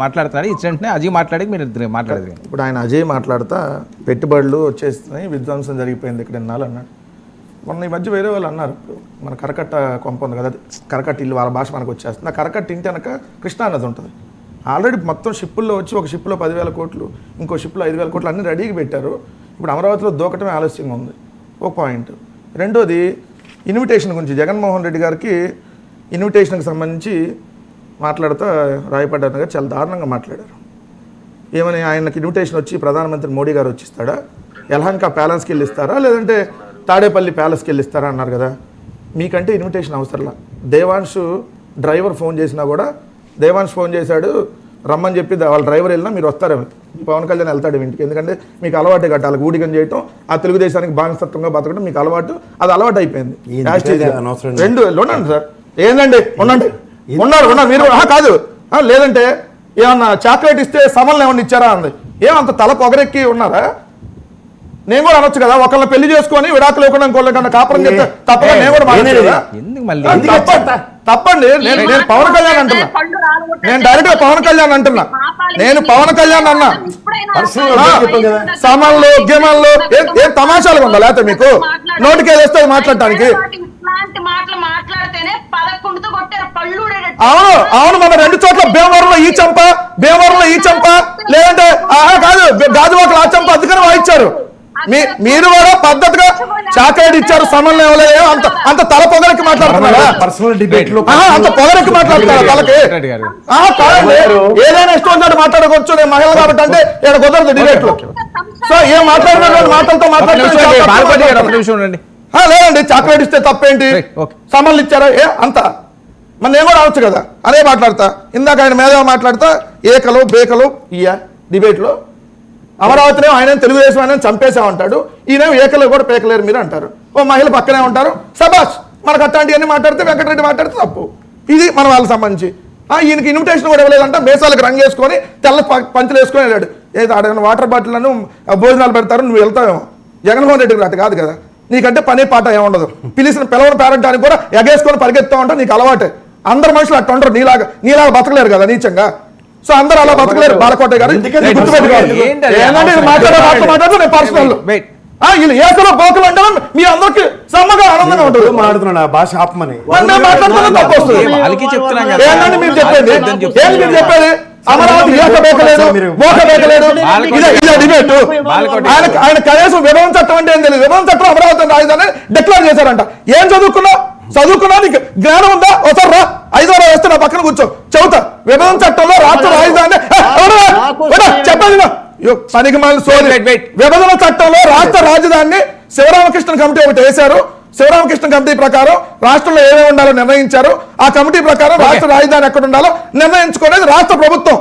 మాట్లాడుతున్నాడు ఇన్సిడెంట్నే అజయ్ మాట్లాడి మీరు మాట్లాడేది. ఇప్పుడు ఆయన అజయ్ మాట్లాడుతా పెట్టుబడులు వచ్చేస్తున్నాయి, విధ్వంసం జరిగిపోయింది ఇక్కడ ఎన్నాళ్ళు అన్నాడు. మొన్న ఈ మధ్య వేరే వాళ్ళు అన్నారు, మన కరకట్ట కొంప ఉంది కదా, కరకట్ట ఇల్లు వాళ్ళ భాష మనకు వచ్చేస్తుంది. ఆ కరకట్ట ఇంటి వెనక కృష్ణా నది ఉంటుంది. ఆల్రెడీ మొత్తం షిప్పుల్లో వచ్చి ఒక షిప్లో 10,000 కోట్లు, ఇంకో షిప్లో 5,000 కోట్లు అన్నీ రెడీగా పెట్టారు. ఇప్పుడు అమరావతిలో దూకటమే ఆలస్యంగా ఉంది, ఒక పాయింట్. రెండోది ఇన్విటేషన్ గురించి జగన్మోహన్ రెడ్డి గారికి ఇన్విటేషన్కి సంబంధించి మాట్లాడుతూ రాయపడ్డారు గారు చాలా దారుణంగా మాట్లాడారు. ఏమని ఆయనకి ఇన్విటేషన్ వచ్చి ప్రధానమంత్రి మోడీ గారు వచ్చిస్తాడా, యలహంక ప్యాలెస్కి వెళ్ళిస్తారా, లేదంటే తాడేపల్లి ప్యాలెస్కి వెళ్ళిస్తారా అన్నారు కదా. మీకంటే ఇన్విటేషన్ అవసరంలా. దేవాంశు డ్రైవర్ ఫోన్ చేసినా కూడా, దేవాంశ్ ఫోన్ చేశాడు రమ్మని చెప్పి వాళ్ళ డ్రైవర్ వెళ్ళినా మీరు వస్తారేమో, పవన్ కళ్యాణ్ వెళ్తాడు ఇంటికి. ఎందుకంటే మీకు అలవాటే కట్టాలి, ఊడిగం చేయటం, ఆ తెలుగుదేశానికి బానిసత్వంగా బతకడం మీకు అలవాటు, అది అలవాటు అయిపోయింది. రెండు ఉండండి సార్, ఏందండి ఉండండి, ఉన్నారు మీరు కాదు, లేదంటే ఏమన్నా చాక్లెట్ ఇస్తే సమన్లు ఏమన్నా ఇచ్చారా అంది. ఏమంత తల పొగరెక్కి ఉన్నారా? నేను కూడా అనొచ్చు కదా, ఒకళ్ళని పెళ్లి చేసుకొని విడాకులు ఇవ్వకుండా ఇంకోళ్ళకన్నా కాపురం చేస్తే తప్పగా నేను కూడా తప్పండి. నేను పవన్ కళ్యాణ్ అంటున్నా, నేను డైరెక్ట్ పవన్ కళ్యాణ్ అంటున్నా, నేను పవన్ కళ్యాణ్ అన్నా. సమన్లు గిమన్లు ఏం తమాషాలుగా ఉందా? లేకపోతే మీకు నోటికి వేస్తే మాట్లాడటానికి? అవును అవును, మన 2 చోట్ల భీమవరంలో ఈ చంప లేదంటే కాదు గాజువాకలు ఆ చంప అందుకని వాయించారు. మీరు కూడా పద్ధతిగా చాక్లెట్ ఇచ్చారు, సమన్లు ఇవ్వలేదు, అంత తల పొగరికి మాట్లాడుతున్నారా? అంత పొగరికి మాట్లాడుతున్నారా తలకి? ఏదైనా ఇష్టం వచ్చినట్టు మాట్లాడుకోవచ్చు, నేను మహిళ కాబట్టి అంటే ఇక్కడ కుదరదు డిబేట్ లో. సో ఏం మాట్లాడినటువంటి మాటలతో మాట్లాడుతున్నాండి. లేదండి చాక్లెట్ ఇస్తే తప్పేంటి, సమన్లు ఇచ్చారా అంత మరి నేను కూడా అవచ్చు కదా అదే మాట్లాడతా. ఇందాక ఆయన మేధావి మాట్లాడతా ఏకలు బేకలు ఇయ్యా డిబేట్లో. అమరావతినే ఆయన తెలుగుదేశం ఆయన చంపేసామంటాడు, ఈయన ఏకలు కూడా పేకలేరు మీరు అంటారు. ఓ మహిళ పక్కనే ఉంటారు, సబాష్. మనకు అట్లాంటివన్నీ మాట్లాడితే వెంకటరెడ్డి మాట్లాడితే తప్పు. ఇది మన వాళ్ళకి సంబంధించి. ఈయనకి ఇన్విటేషన్ కూడా ఇవ్వలేదంట, మేసాలకు రంగు వేసుకొని తెల్ల పంచులు వేసుకొని వెళ్ళాడు. ఏదో ఆడ వాటర్ బాటిల్లను భోజనాలు పెడతారు, నువ్వు వెళ్తావేమో. జగన్మోహన్ రెడ్డికి అటు కాదు కదా, నీకంటే పని పాట ఏముండదు. పిలిచిన పేరంటానికి కూడా ఎగేసుకొని పరిగెత్తా ఉంటావు, నీకు అలవాటే. అందరు మనుషులు అట్లా ఉండరు, నీలాగా బతకలేరు కదా నీచంగా. సో అందరూ అలా బతకలేరు. బాలకోట గారు మాట్లాడుతూ నేను పర్సనల్ వీళ్ళు ఏకలో పోకలు అంటే మీ అందరికి సమ్మగా ఆనందంగా ఉంటుంది. మాట్లాడుతున్నా భాష ఆపమని మాట్లాడుతున్నా తప్పు వస్తుంది. ఏంటంటే మీరు చెప్పేది ఏంటి? మీరు చెప్పేది అమరావతి ఏక బేకలేదు, మోక బేకలేదు, ఇదే డిబేట్. ఆయన కనీసం విభజన చట్టం అంటే ఏం తెలియదు. విభజన చట్టం అమరావతి రాజధాని డిక్లేర్ చేశారంట. ఏం చదువుకున్నా నీకు జ్ఞానం ఉందా? ఒకసారి రా, 5వ వేస్తే నా పక్కన కూర్చో, చెబుతా. విభజన చట్టంలో రాష్ట్ర రాజధాని చెప్పండి. పనికి మళ్ళీ విభజన చట్టంలో రాష్ట్ర రాజధానిని శివరామకృష్ణ కమిటీ ఒకటి వేశారు. శివరామకృష్ణ కమిటీ ప్రకారం రాష్ట్రంలో ఏమేమి ఉండాలో నిర్ణయించారు. ఆ కమిటీ ప్రకారం రాష్ట్ర రాజధాని ఎక్కడ ఉండాలో నిర్ణయించుకునేది రాష్ట్ర ప్రభుత్వం.